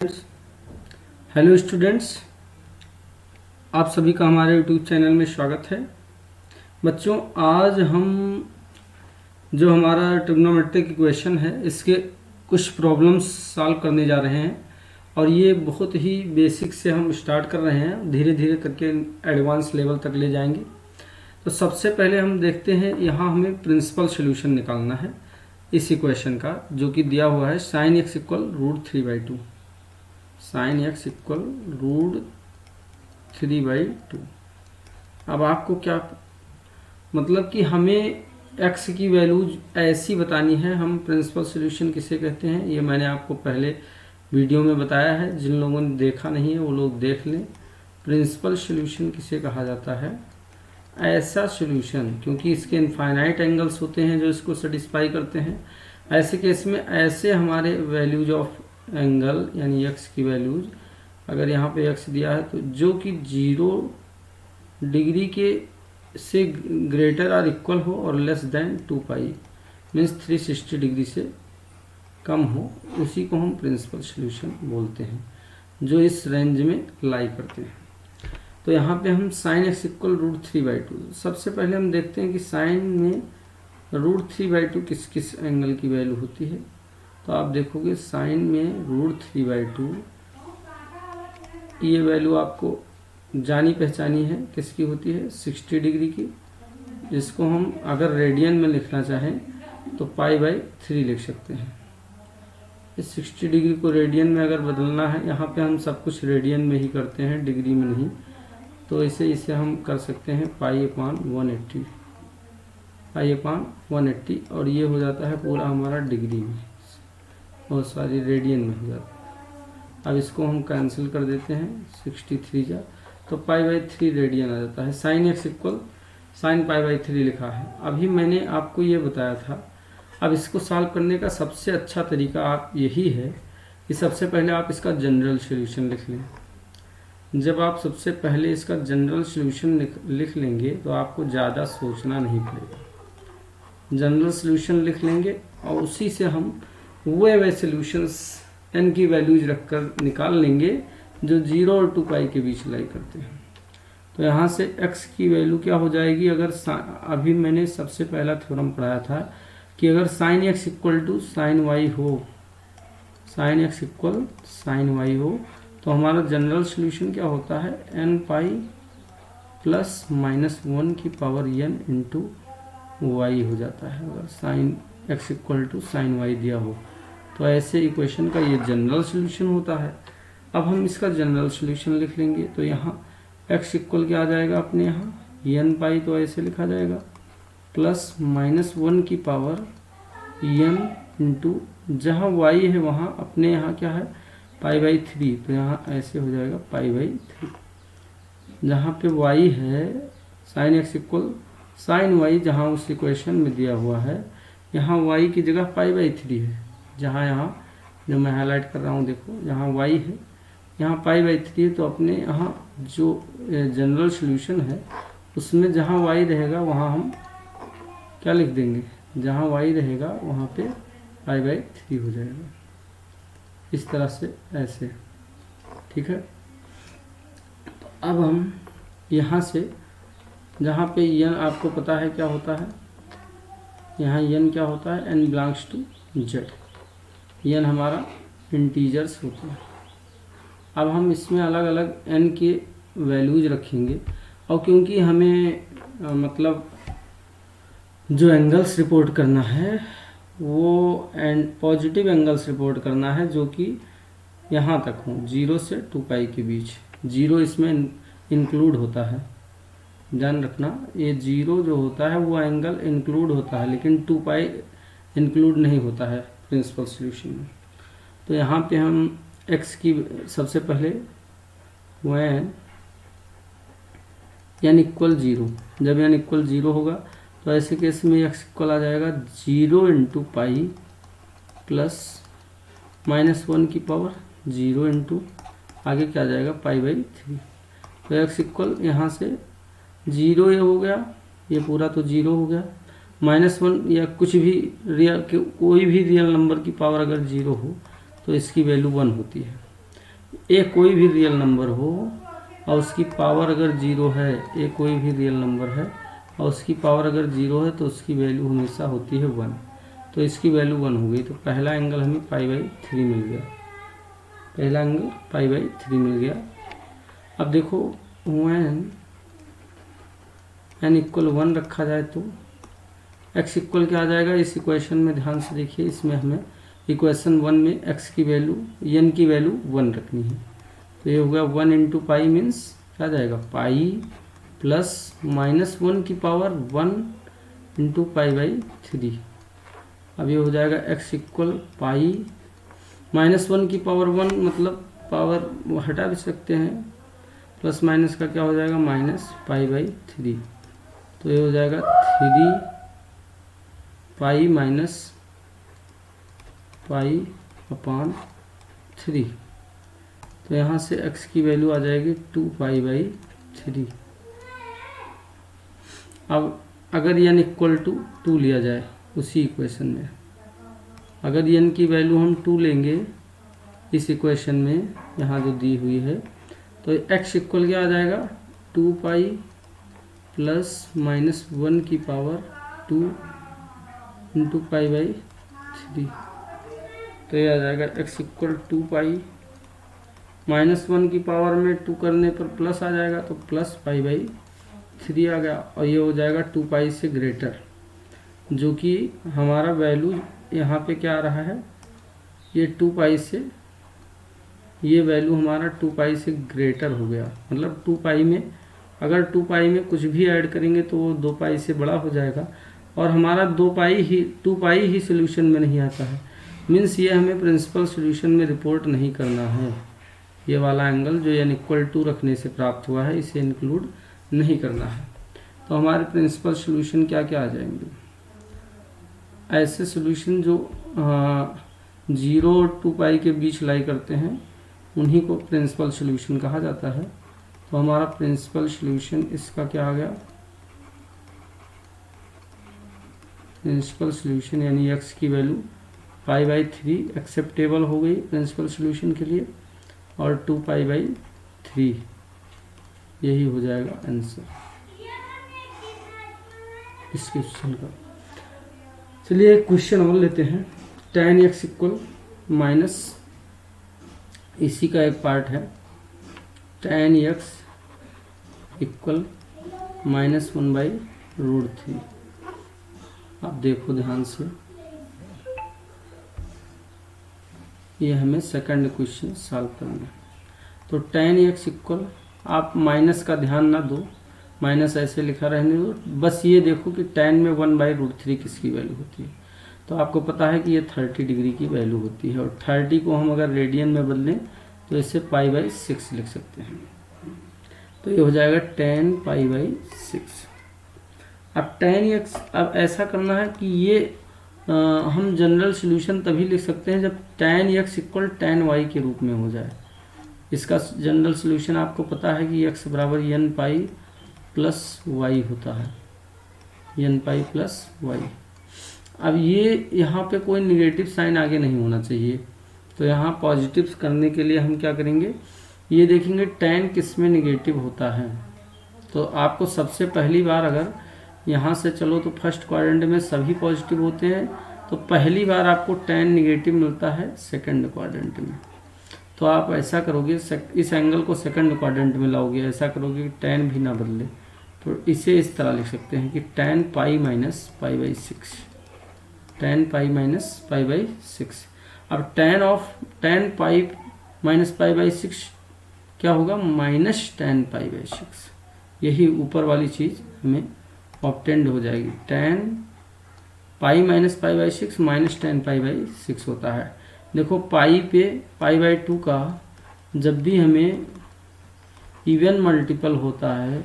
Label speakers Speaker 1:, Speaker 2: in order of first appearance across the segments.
Speaker 1: Hello students, आप सभी का हमारे यूट्यूब चैनल में स्वागत है। बच्चों, आज हम जो हमारा ट्रिग्नोमेट्रिक इक्वेशन है इसके कुछ प्रॉब्लम्स सॉल्व करने जा रहे हैं और ये बहुत ही बेसिक से हम स्टार्ट कर रहे हैं, धीरे धीरे करके एडवांस लेवल तक ले जाएंगे। तो सबसे पहले हम देखते हैं, यहाँ हमें प्रिंसिपल सोल्यूशन निकालना है इस इक्वेशन का, जो कि दिया हुआ है sine x equal √3/2। Sine x equal √3/2। अब आपको क्या मतलब कि हमें x की वैल्यूज ऐसी बतानी है। हम प्रिंसिपल सॉल्यूशन किसे कहते हैं ये मैंने आपको पहले वीडियो में बताया है, जिन लोगों ने देखा नहीं है वो लोग देख लें। प्रिंसिपल सॉल्यूशन किसे कहा जाता है? ऐसा सॉल्यूशन, क्योंकि इसके इनफाइनाइट एंगल्स होते हैं जो इसको सेटिस्फाई करते हैं। ऐसे केस में ऐसे हमारे वैल्यूज ऑफ एंगल यानी x की वैल्यूज, अगर यहाँ पे x दिया है तो जो कि 0 डिग्री के से ग्रेटर और इक्वल हो और लेस देन 2π मीन्स 360 डिग्री से कम हो, उसी को हम प्रिंसिपल सॉल्यूशन बोलते हैं, जो इस रेंज में लाई करते हैं। तो यहाँ पे हम साइन एक्स इक्वल √3/2। सबसे पहले हम देखते हैं कि साइन में √3/2 किस किस एंगल की वैल्यू होती है। तो आप देखोगे साइन में √3/2 ये वैल्यू आपको जानी पहचानी है, किसकी होती है? 60 डिग्री की, जिसको हम अगर रेडियन में लिखना चाहें तो π/3 लिख सकते हैं। इस 60 डिग्री को रेडियन में अगर बदलना है, यहाँ पे हम सब कुछ रेडियन में ही करते हैं, डिग्री में नहीं, तो इसे हम कर सकते हैं π/180, π/180, और ये हो जाता है पूरा हमारा डिग्री में, बहुत सारी रेडियन में हो जाता है। अब इसको हम कैंसिल कर देते हैं, 63 जा तो π/3 रेडियन आ जाता है। साइन एक्स इक्वल साइन π/3 लिखा है। अभी मैंने आपको ये बताया था। अब इसको सॉल्व करने का सबसे अच्छा तरीका आप यही है कि सबसे पहले आप इसका जनरल सॉल्यूशन लिख लें। जब आप सबसे पहले इसका जनरल सॉल्यूशन लिख लेंगे तो आपको ज़्यादा सोचना नहीं पड़ेगा। जनरल सॉल्यूशन लिख लेंगे और उसी से हम वे सॉल्यूशंस n की वैल्यूज रखकर निकाल लेंगे जो 0 और 2π के बीच लाई करते हैं। तो यहाँ से x की वैल्यू क्या हो जाएगी? अगर अभी मैंने सबसे पहला थ्योरम पढ़ाया था कि अगर sine x equal to sine y हो, sine x equal sine y हो, तो हमारा जनरल सॉल्यूशन क्या होता है? nπ ±1 की पावर n इंटू वाई हो जाता है, अगर sine x equal to sine y दिया हो। तो ऐसे इक्वेशन का ये जनरल सॉल्यूशन होता है। अब हम इसका जनरल सॉल्यूशन लिख लेंगे। तो यहाँ x इक्वल क्या आ जाएगा अपने यहाँ? nπ, तो ऐसे लिखा जाएगा ±1 की पावर n इंटू, जहाँ y है वहाँ अपने यहाँ क्या है? π/3, तो यहाँ ऐसे हो जाएगा π/3। जहाँ पे y है sine x equal sine y, जहाँ उस इक्वेशन में दिया हुआ है, यहाँ y की जगह π/3 है। जहाँ यहाँ जो मैं हाईलाइट कर रहा हूँ देखो, जहाँ y है यहाँ π/3 है। तो अपने यहाँ जो जनरल सॉल्यूशन है उसमें जहाँ y रहेगा वहाँ हम क्या लिख देंगे? जहाँ y रहेगा वहाँ पे π/3 हो जाएगा, इस तरह से ऐसे, ठीक है। तो अब हम यहाँ से जहाँ पे n आपको पता है क्या होता है, यहाँ n क्या होता है? n belongs to z, n हमारा इंटीजर्स होता है। अब हम इसमें अलग अलग n के वैल्यूज रखेंगे, और क्योंकि हमें मतलब जो एंगल्स रिपोर्ट करना है वो पॉजिटिव एंगल्स रिपोर्ट करना है, जो कि यहाँ तक हों, 0 से 2π के बीच। 0 इसमें इंक्लूड होता है, ध्यान रखना, ये 0 जो होता है वो एंगल इंक्लूड होता है, लेकिन 2π इंक्लूड नहीं होता है प्रिंसिपल सॉल्यूशन में। तो यहाँ पे हम x की सबसे पहले when n इक्वल 0, जब n इक्वल 0 होगा तो ऐसे केस में x इक्वल आ जाएगा 0 इंटू पाई ±1 की पावर 0 इंटू आगे क्या आ जाएगा? π/3। तो x इक्वल यहाँ से 0 ये हो गया, ये पूरा तो 0 हो गया, -1 या कुछ भी रियल, कोई भी रियल नंबर की पावर अगर 0 हो तो इसकी वैल्यू 1 होती है। ए कोई भी रियल नंबर हो और उसकी पावर अगर जीरो है, ए कोई भी रियल नंबर है और उसकी पावर अगर जीरो है तो उसकी वैल्यू हमेशा होती है 1। तो इसकी वैल्यू 1 हो गई, तो पहला एंगल हमें π/3 मिल गया, पहला एंगल π/3 मिल गया। अब देखो when n इक्वल 1 रखा जाए तो x इक्वल क्या आ जाएगा, इस इक्वेशन में ध्यान से देखिए, इसमें हमें इक्वेशन 1 में x की वैल्यू n की वैल्यू 1 रखनी है। तो ये हो गया 1 इंटू पाई मीन्स क्या आ जाएगा, पाई प्लस -1 की पावर 1 इंटू π/3। अब ये हो जाएगा x इक्वल पाई -1 की पावर 1, मतलब पावर हटा भी सकते हैं, प्लस माइनस का क्या हो जाएगा -π/3। तो ये हो जाएगा 3 पाई माइनस π/3। तो यहाँ से x की वैल्यू आ जाएगी 2π/3। अब अगर n इक्वल टू 2 लिया जाए उसी इक्वेशन में, अगर n की वैल्यू हम 2 लेंगे इस इक्वेशन में यहाँ जो दी हुई है, तो x इक्वल क्या आ जाएगा 2π प्लस -1 की पावर 2 इंटू π/3। तो ये आ जाएगा x इक्वल 2π, -1 की पावर में 2 करने पर प्लस आ जाएगा, तो प्लस π/3 आ गया। और ये हो जाएगा 2π से ग्रेटर, जो कि हमारा वैल्यू यहाँ पे क्या आ रहा है, ये 2π से, ये वैल्यू हमारा 2π से ग्रेटर हो गया। मतलब 2π में अगर 2π में कुछ भी ऐड करेंगे तो वो 2π से बड़ा हो जाएगा, और हमारा 2π ही सोल्यूशन में नहीं आता है। मीन्स ये हमें प्रिंसिपल सोल्यूशन में रिपोर्ट नहीं करना है। ये वाला एंगल जो n इक्वल 2 रखने से प्राप्त हुआ है, इसे इंक्लूड नहीं करना है। तो हमारे प्रिंसिपल सोल्यूशन क्या क्या आ जाएंगे, ऐसे सोल्यूशन जो 0 और 2π के बीच लाई करते हैं उन्हीं को प्रिंसिपल सोल्यूशन कहा जाता है। तो हमारा प्रिंसिपल सोल्यूशन इसका क्या आ गया, प्रिंसिपल सोल्यूशन यानी x की वैल्यू π/3 एक्सेप्टेबल हो गई प्रिंसिपल सोल्यूशन के लिए, और 2π/3 यही हो जाएगा आंसर इस क्वेश्चन का। चलिए एक क्वेश्चन और लेते हैं। tan x इक्वल माइनस, इसी का एक पार्ट है, tan x इक्वल -1/√3। आप देखो ध्यान से, ये हमें सेकंड क्वेश्चन सॉल्व करना है। तो tan x इक्वल, आप माइनस का ध्यान ना दो, माइनस ऐसे लिखा रहने दो, बस ये देखो कि tan में 1/√3 किसकी वैल्यू होती है। तो आपको पता है कि ये 30 डिग्री की वैल्यू होती है, और 30 को हम अगर रेडियन में बदलें तो इसे π/6 लिख सकते हैं। तो ये हो जाएगा 10 π/6। अब tan x, अब ऐसा करना है कि ये हम जनरल सॉल्यूशन तभी लिख सकते हैं जब tan x equal tan y के रूप में हो जाए। इसका जनरल सॉल्यूशन आपको पता है कि x बराबर n π प्लस y होता है, n π प्लस y। अब ये यहाँ पे कोई निगेटिव साइन आगे नहीं होना चाहिए, तो यहाँ पॉजिटिव करने के लिए हम क्या करेंगे, ये देखेंगे tan किस में निगेटिव होता है। तो आपको सबसे पहली बार अगर यहाँ से चलो तो फर्स्ट क्वाड्रेंट में सभी पॉजिटिव होते हैं, तो पहली बार आपको tan निगेटिव मिलता है सेकंड क्वाड्रेंट में। तो आप ऐसा करोगे, इस एंगल को सेकंड क्वाड्रेंट में लाओगे, ऐसा करोगे कि tan भी ना बदले, तो इसे इस तरह लिख सकते हैं कि tan π माइनस π/6, tan π माइनस π/6। अब tan π माइनस π/6 क्या होगा, माइनस tan π/6। यही ऊपर वाली चीज़ हमें ऑब्टेंड हो जाएगी। tan π माइनस π/6 माइनस tan π/6 होता है। देखो पाई पे π/2 का जब भी हमें इवन मल्टीपल होता है,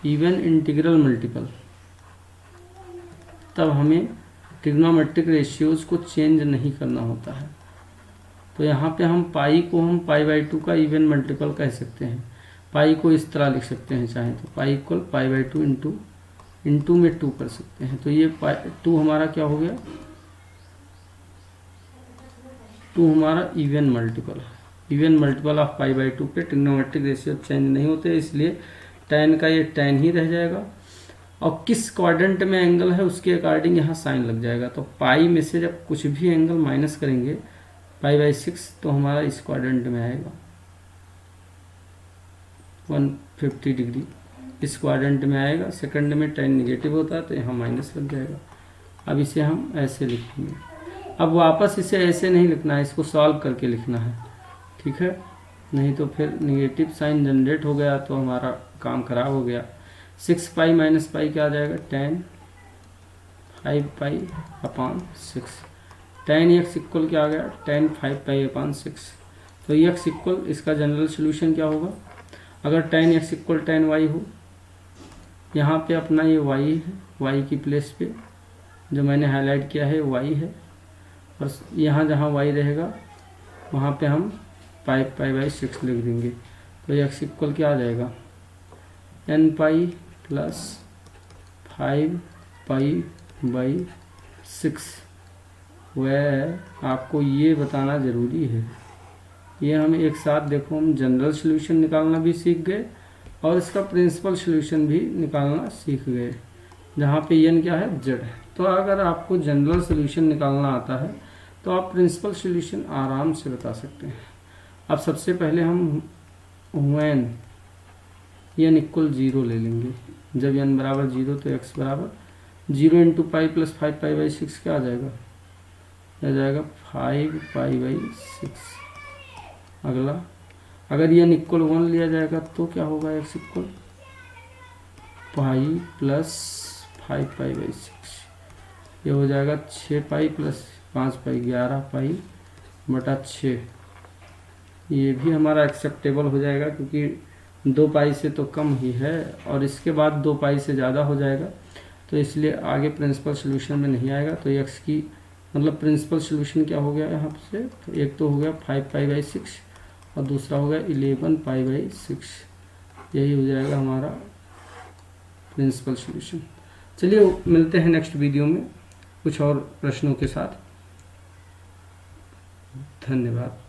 Speaker 1: इवन इंटीग्रल मल्टीपल, तब हमें ट्रिग्नोमेट्रिक रेशियोज को चेंज नहीं करना होता है। तो यहाँ पे हम पाई को हम π/2 का इवन मल्टीपल कह सकते हैं। पाई को इस तरह लिख सकते हैं, चाहे तो पाई इक्वल π/2 इंटू में 2 कर सकते हैं। तो ये 2 हमारा क्या हो गया, 2 हमारा इवन मल्टीपल है। Even multiple of pi by 2 पे ट्रिग्नोमेट्रिक रेशियो चेंज नहीं होते, इसलिए tan का ये tan ही रह जाएगा। और किस क्वाड्रेंट में एंगल है उसके अकॉर्डिंग यहाँ साइन लग जाएगा। तो पाई में से जब कुछ भी एंगल माइनस करेंगे पाई बाई 6 तो हमारा इस क्वाड्रेंट में आएगा 150 डिग्री, इस क्वाड्रेंट में आएगा। सेकंड में tan निगेटिव होता है तो यहाँ माइनस लग जाएगा। अब इसे हम ऐसे लिखेंगे। अब वापस इसे ऐसे नहीं लिखना है, इसको सॉल्व करके लिखना है, ठीक है, नहीं तो फिर निगेटिव साइन जनरेट हो गया तो हमारा काम खराब हो गया। 6 पाई माइनस पाई क्या आ जाएगा, tan 5 pi upon 6। tan x equal क्या आ गया, tan 5 पाई अपॉन 6। तो x इक्वल, इसका जनरल सोल्यूशन क्या होगा, अगर tan x equal tan y हो, यहाँ पे अपना ये y है, y की प्लेस पे जो मैंने हाईलाइट किया है y है, और यहाँ जहाँ y रहेगा वहाँ पे हम 5 पाई बाई 6 लिख देंगे। तो x इक्वल क्या आ जाएगा, n pi plus 5 pi by 6। वह आपको ये बताना ज़रूरी है, ये हम एक साथ देखो, हम जनरल सॉल्यूशन निकालना भी सीख गए और इसका प्रिंसिपल सॉल्यूशन भी निकालना सीख गए, जहाँ पे n क्या है, z है। तो अगर आपको जनरल सॉल्यूशन निकालना आता है तो आप प्रिंसिपल सॉल्यूशन आराम से बता सकते हैं। अब सबसे पहले हम when n इक्वल 0 ले लेंगे। जब n बराबर 0 तो x बराबर 0 into pi plus 5 pi by 6 क्या आ जाएगा, आ जाएगा 5 पाई बाई 6। अगला, अगर n इक्वल 1 लिया जाएगा तो क्या होगा, x equal pi plus 5 pi by 6, ये हो जाएगा 6 पाई प्लस 5 पाई 11 पाई बटा 6। ये भी हमारा एक्सेप्टेबल हो जाएगा क्योंकि 2 पाई से तो कम ही है और इसके बाद 2 पाई से ज़्यादा हो जाएगा, तो इसलिए आगे प्रिंसिपल सॉल्यूशन में नहीं आएगा। तो x की मतलब प्रिंसिपल सॉल्यूशन क्या हो गया यहाँ से, तो एक तो हो गया 5 पाई बाई 6 और दूसरा हो गया 11 पाई बाई 6। यही हो जाएगा हमारा प्रिंसिपल सॉल्यूशन। चलिए मिलते हैं नेक्स्ट वीडियो में कुछ और प्रश्नों के साथ। धन्यवाद।